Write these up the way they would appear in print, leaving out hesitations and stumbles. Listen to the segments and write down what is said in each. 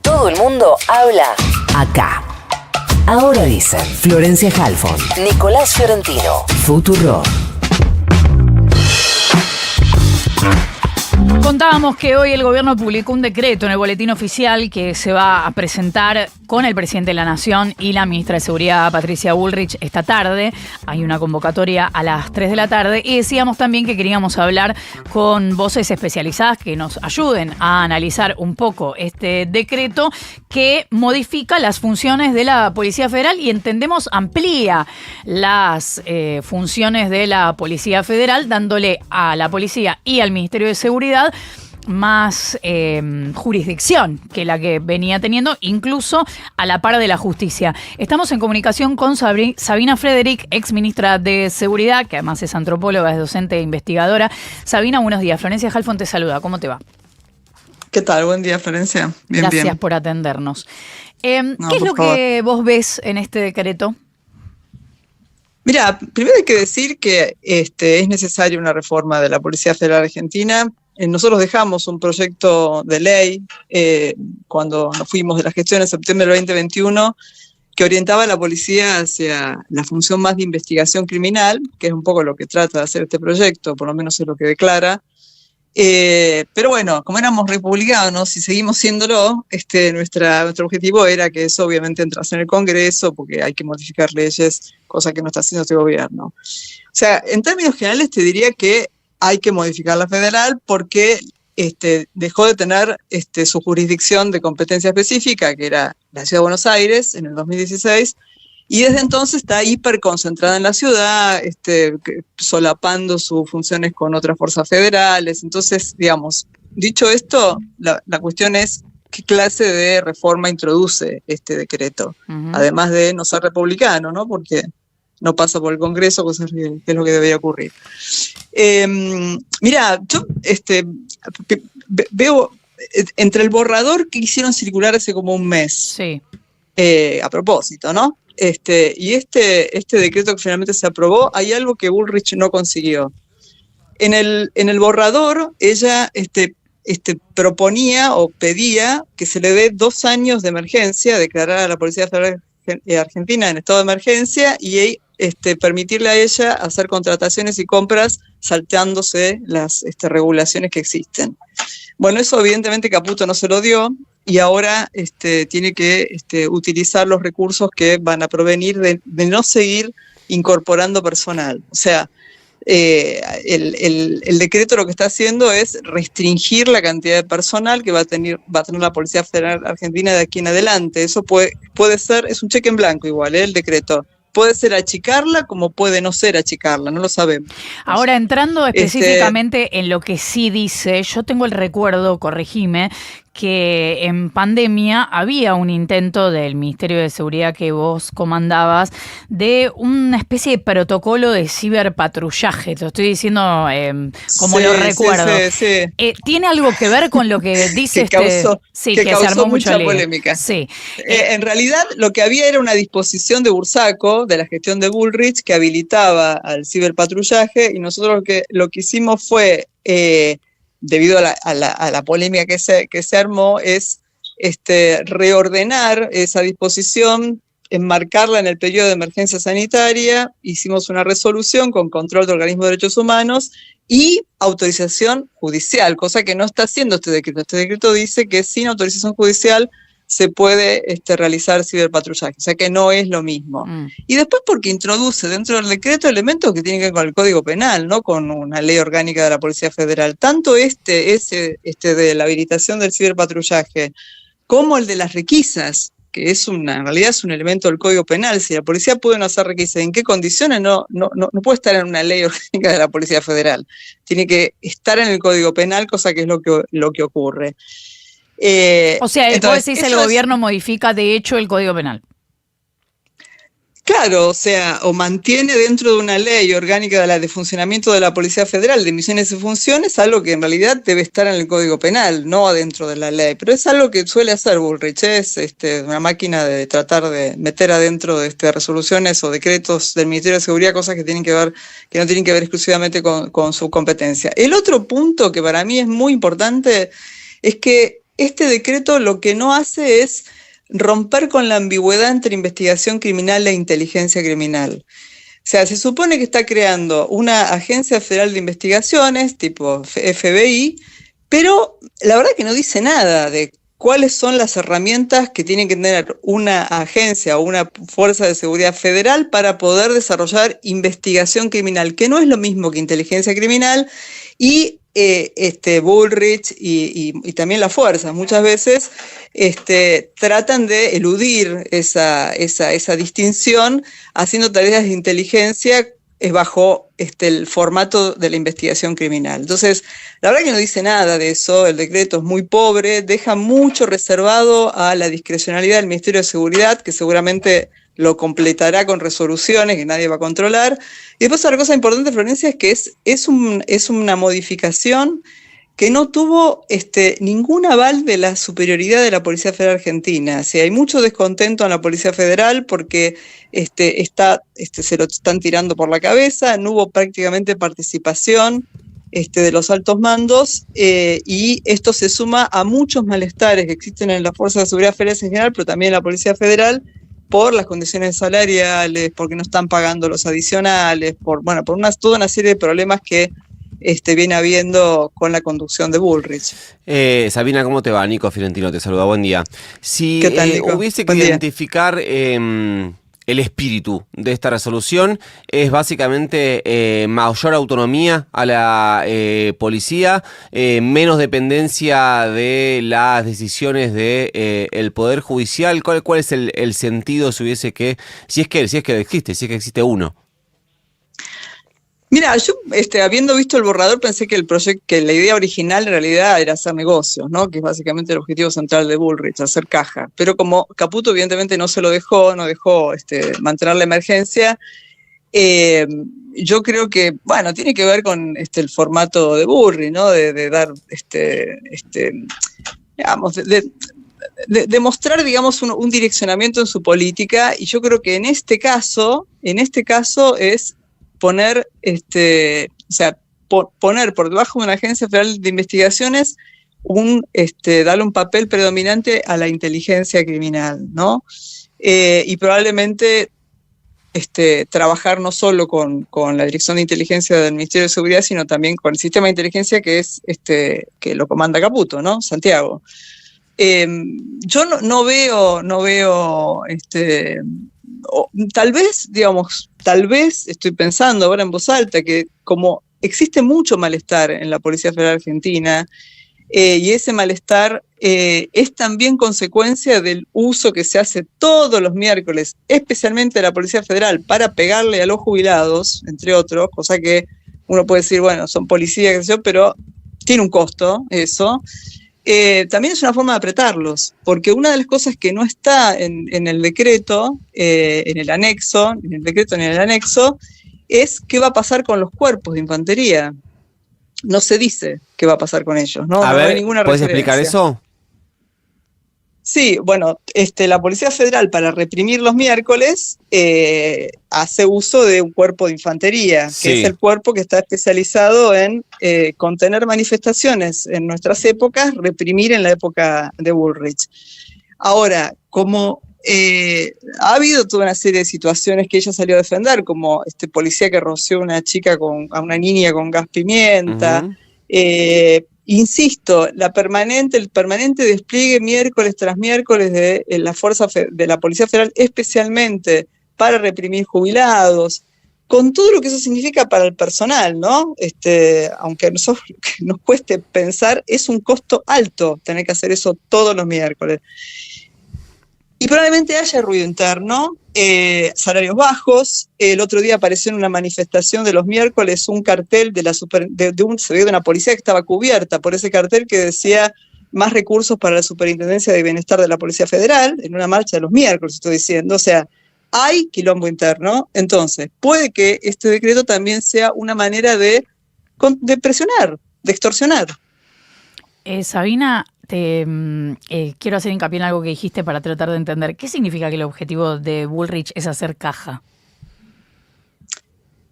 Todo el mundo habla acá. Ahora dicen Florencia Halfon, Nicolás Fiorentino, Futuro. Contábamos que hoy el gobierno publicó un decreto en el boletín oficial que se va a presentar con el presidente de la Nación y la ministra de Seguridad, Patricia Bullrich, esta tarde. Hay una convocatoria a las 3 de la tarde y decíamos también que queríamos hablar con voces especializadas que nos ayuden a analizar un poco este decreto que modifica las funciones de la Policía Federal y entendemos amplía las funciones de la Policía Federal, dándole a la policía y al Ministerio de Seguridad más jurisdicción que la que venía teniendo, incluso a la par de la justicia. Estamos en comunicación con Sabina Frederick, ex ministra de Seguridad, que además es antropóloga, es docente e investigadora. Sabina, buenos días. Florencia Halfon te saluda. ¿Cómo te va? ¿Qué tal? Buen día, Florencia. Gracias por atendernos. ¿Qué es lo que vos ves en este decreto? Mira, primero hay que decir que es necesaria una reforma de la Policía Federal Argentina. Nosotros dejamos un proyecto de ley cuando nos fuimos de la gestión en septiembre del 2021 que orientaba a la policía hacia la función más de investigación criminal, que es un poco lo que trata de hacer este proyecto, por lo menos es lo que declara. Pero bueno, como éramos republicanos y seguimos siéndolo, nuestro objetivo era que eso obviamente entrase en el Congreso, porque hay que modificar leyes, cosa que no está haciendo este gobierno. O sea, en términos generales te diría que hay que modificar la federal porque dejó de tener su jurisdicción de competencia específica, que era la Ciudad de Buenos Aires, en el 2016, y desde entonces está hiperconcentrada en la ciudad, solapando sus funciones con otras fuerzas federales. Entonces, digamos, dicho esto, la cuestión es qué clase de reforma introduce este decreto, además de no ser republicano, ¿no? Porque no pasa por el Congreso, cosa que es lo que debería ocurrir. Mira, yo veo entre el borrador que hicieron circular hace como un mes, sí. A propósito, ¿no? Y este decreto que finalmente se aprobó, hay algo que Bullrich no consiguió. En el borrador, ella proponía o pedía que se le dé 2 años de emergencia, declarar a la Policía Federal Argentina en estado de emergencia y permitirle a ella hacer contrataciones y compras salteándose las regulaciones que existen. Bueno, eso evidentemente Caputo no se lo dio y ahora tiene que utilizar los recursos que van a provenir de no seguir incorporando personal. O sea, el decreto lo que está haciendo es restringir la cantidad de personal que va a tener la Policía Federal Argentina de aquí en adelante. Eso puede ser, es un cheque en blanco igual, el decreto. Puede ser achicarla como puede no ser achicarla, no lo sabemos. Ahora, entrando específicamente en lo que sí dice, yo tengo el recuerdo, corregime, que en pandemia había un intento del Ministerio de Seguridad que vos comandabas de una especie de protocolo de ciberpatrullaje. Te lo estoy diciendo como lo recuerdo. Sí. ¿Tiene algo que ver con lo que dice que causó mucha lío. polémica. Sí. En realidad, lo que había era una disposición de Bursaco, de la gestión de Bullrich, que habilitaba al ciberpatrullaje, y nosotros lo que hicimos fue, debido a la polémica que se armó, es reordenar esa disposición, enmarcarla en el periodo de emergencia sanitaria. Hicimos una resolución con control de organismos de derechos humanos y autorización judicial, cosa que no está haciendo este decreto. Este decreto dice que sin autorización judicial se puede realizar ciberpatrullaje, o sea que no es lo mismo. Y después porque introduce dentro del decreto elementos que tienen que ver con el Código Penal, no con una ley orgánica de la Policía Federal. Tanto de la habilitación del ciberpatrullaje como el de las requisas, que en realidad es un elemento del Código Penal. Si la policía puede no hacer requisas, ¿en qué condiciones? No puede estar en una ley orgánica de la Policía Federal. Tiene que estar en el Código Penal, cosa que es lo que ocurre. O sea, entonces, vos decís el gobierno modifica de hecho el Código Penal. Claro, o sea, o mantiene dentro de una ley orgánica de funcionamiento de la Policía Federal de misiones y funciones algo que en realidad debe estar en el Código Penal, no adentro de la ley. Pero es algo que suele hacer Bullrich, es una máquina de tratar de meter adentro de resoluciones o decretos del Ministerio de Seguridad cosas que no tienen que ver exclusivamente con su competencia. El otro punto que para mí es muy importante es que este decreto lo que no hace es romper con la ambigüedad entre investigación criminal e inteligencia criminal. O sea, se supone que está creando una agencia federal de investigaciones, tipo FBI, pero la verdad que no dice nada de cuáles son las herramientas que tiene que tener una agencia o una fuerza de seguridad federal para poder desarrollar investigación criminal, que no es lo mismo que inteligencia criminal, y Bullrich y también las fuerzas muchas veces tratan de eludir esa distinción haciendo tareas de inteligencia bajo el formato de la investigación criminal. Entonces, la verdad que no dice nada de eso, el decreto es muy pobre, deja mucho reservado a la discrecionalidad del Ministerio de Seguridad, que seguramente lo completará con resoluciones que nadie va a controlar. Y después otra cosa importante, Florencia, es que es una modificación que no tuvo ningún aval de la superioridad de la Policía Federal Argentina. O sea, hay mucho descontento en la Policía Federal porque se lo están tirando por la cabeza, no hubo prácticamente participación de los altos mandos, y esto se suma a muchos malestares que existen en las fuerzas de seguridad federales en general, pero también en la Policía Federal, por las condiciones salariales, porque no están pagando los adicionales, por toda una serie de problemas que viene habiendo con la conducción de Bullrich. Sabina, ¿cómo te va? Nico Fiorentino te saluda, buen día. Si ¿Qué tal, Nico? hubiese que identificar el espíritu de esta resolución, es básicamente mayor autonomía a la policía, menos dependencia de las decisiones del Poder Judicial. ¿Cuál es el sentido si es que existe uno? Mira, yo habiendo visto el borrador pensé que que la idea original en realidad era hacer negocios, ¿no? Que es básicamente el objetivo central de Bullrich, hacer caja. Pero como Caputo evidentemente no dejó mantener la emergencia, yo creo que, tiene que ver con el formato de Bullrich, ¿no? De dar, de mostrar, digamos, un direccionamiento en su política, y yo creo que en este caso es poner por debajo de una agencia federal de investigaciones darle un papel predominante a la inteligencia criminal, ¿no? Y probablemente trabajar no solo con la Dirección de Inteligencia del Ministerio de Seguridad, sino también con el sistema de inteligencia que es que lo comanda Caputo, ¿no? Santiago. Yo no veo tal vez estoy pensando ahora en voz alta que como existe mucho malestar en la Policía Federal Argentina, y ese malestar es también consecuencia del uso que se hace todos los miércoles, especialmente de la Policía Federal, para pegarle a los jubilados, entre otros, cosa que uno puede decir, son policías, qué sé yo, pero tiene un costo eso. También es una forma de apretarlos, porque una de las cosas que no está en el decreto, en el anexo, es qué va a pasar con los cuerpos de infantería. No se dice qué va a pasar con ellos, ¿no? A no ver, hay ninguna ¿puedes referencia. explicar eso? Sí, la Policía Federal, para reprimir los miércoles, hace uso de un cuerpo de infantería, que es el cuerpo que está especializado en contener manifestaciones en nuestras épocas, reprimir en la época de Bullrich. Ahora, como ha habido toda una serie de situaciones que ella salió a defender, como este policía que roció a una niña con gas pimienta, insisto, el permanente despliegue miércoles tras miércoles de la fuerza de la Policía Federal, especialmente para reprimir jubilados, con todo lo que eso significa para el personal, ¿no? Aunque a nosotros nos cueste pensar, es un costo alto tener que hacer eso todos los miércoles. Y probablemente haya ruido interno, salarios bajos. El otro día apareció en una manifestación de los miércoles un cartel de una policía que estaba cubierta por ese cartel que decía más recursos para la Superintendencia de Bienestar de la Policía Federal, en una marcha de los miércoles, estoy diciendo. O sea, hay quilombo interno. Entonces, puede que este decreto también sea una manera de presionar, de extorsionar. Sabina, quiero hacer hincapié en algo que dijiste para tratar de entender. ¿Qué significa que el objetivo de Bullrich es hacer caja?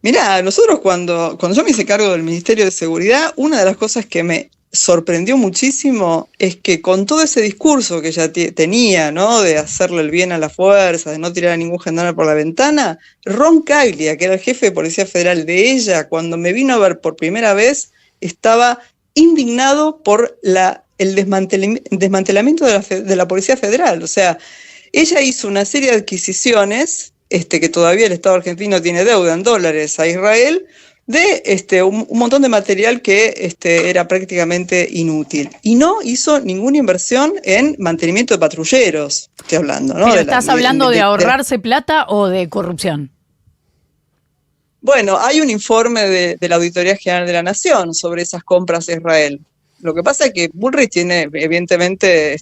Mirá, nosotros cuando yo me hice cargo del Ministerio de Seguridad, una de las cosas que me sorprendió muchísimo es que con todo ese discurso que ella tenía, ¿no? De hacerle el bien a la fuerza, de no tirar a ningún gendarme por la ventana, Ron Caglia, que era el jefe de Policía Federal de ella, cuando me vino a ver por primera vez, estaba indignado por el desmantelamiento de la Policía Federal. O sea, ella hizo una serie de adquisiciones, que todavía el Estado argentino tiene deuda en dólares a Israel, de un montón de material que era prácticamente inútil. Y no hizo ninguna inversión en mantenimiento de patrulleros, estoy hablando, ¿no? ¿Pero estás hablando de ahorrarse plata o de corrupción? Bueno, hay un informe de la Auditoría General de la Nación sobre esas compras a Israel. Lo que pasa es que Bullrich tiene, evidentemente,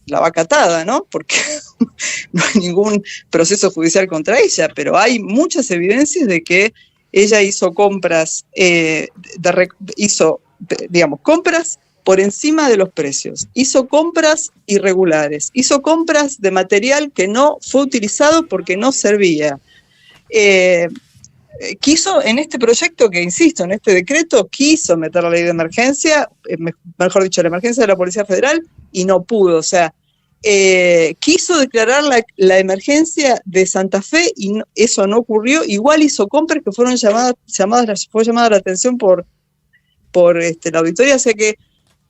la vaca atada, ¿no? Porque no hay ningún proceso judicial contra ella, pero hay muchas evidencias de que ella hizo compras, compras por encima de los precios, hizo compras irregulares, hizo compras de material que no fue utilizado porque no servía. Quiso en este proyecto, que insisto, en este decreto, quiso meter la ley de emergencia, mejor dicho, la emergencia de la Policía Federal, y no pudo. O sea, quiso declarar la emergencia de Santa Fe y eso no ocurrió. Igual hizo compras que fue llamada la atención por la auditoría. O sea que,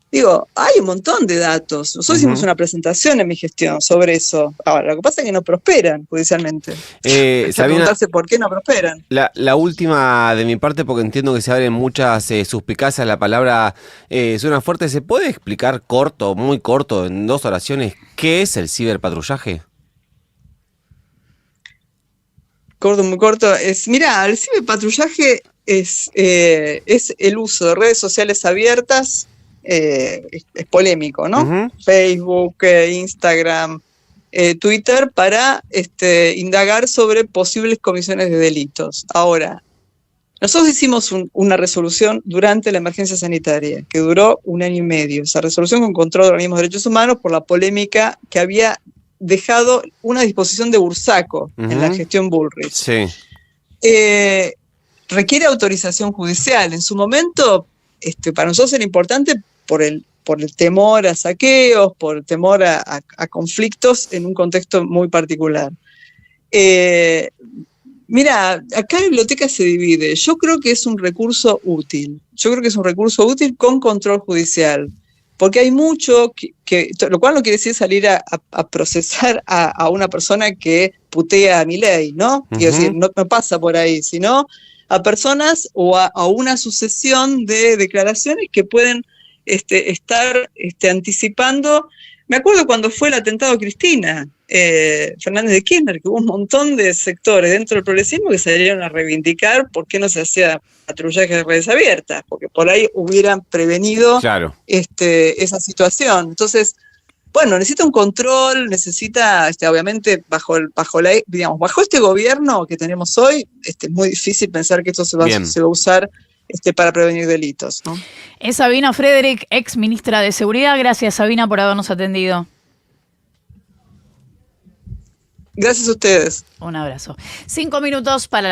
digo, hay un montón de datos. Nosotros hicimos una presentación en mi gestión sobre eso. Ahora, lo que pasa es que no prosperan judicialmente. Hay que preguntarse por qué no prosperan. La última de mi parte, porque entiendo que se abren muchas suspicacias. La palabra suena fuerte. ¿Se puede explicar corto, muy corto, en 2 oraciones, qué es el ciberpatrullaje? Corto, muy corto. Mirá, el ciberpatrullaje es el uso de redes sociales abiertas. Es polémico, ¿no? Facebook, Instagram, Twitter, para indagar sobre posibles comisiones de delitos. Ahora, nosotros hicimos una resolución durante la emergencia sanitaria, que duró 1 año y medio. Esa resolución con control de organismos de derechos humanos por la polémica que había dejado una disposición de Bursaco en la gestión Bullrich. Sí. Requiere autorización judicial. En su momento, para nosotros era importante por el temor a saqueos, por el temor a conflictos en un contexto muy particular. Mira, acá la biblioteca se divide. Yo creo que es un recurso útil. Yo creo que es un recurso útil con control judicial. Porque hay mucho lo cual no quiere decir salir a procesar a una persona que putea a Milei, ¿no? Quiero decir, no pasa por ahí, sino a personas o a una sucesión de declaraciones que pueden estar anticipando. Me acuerdo cuando fue el atentado a Cristina Fernández de Kirchner, que hubo un montón de sectores dentro del progresismo que salieron a reivindicar por qué no se hacía patrullaje de redes abiertas, porque por ahí hubieran prevenido esa situación. Entonces, bueno, necesita un control, necesita, obviamente, bajo este gobierno que tenemos hoy, es muy difícil pensar que esto se va a usar para prevenir delitos, ¿no? Es Sabina Frederick, ex ministra de Seguridad. Gracias, Sabina, por habernos atendido. Gracias a ustedes. Un abrazo. 5 minutos para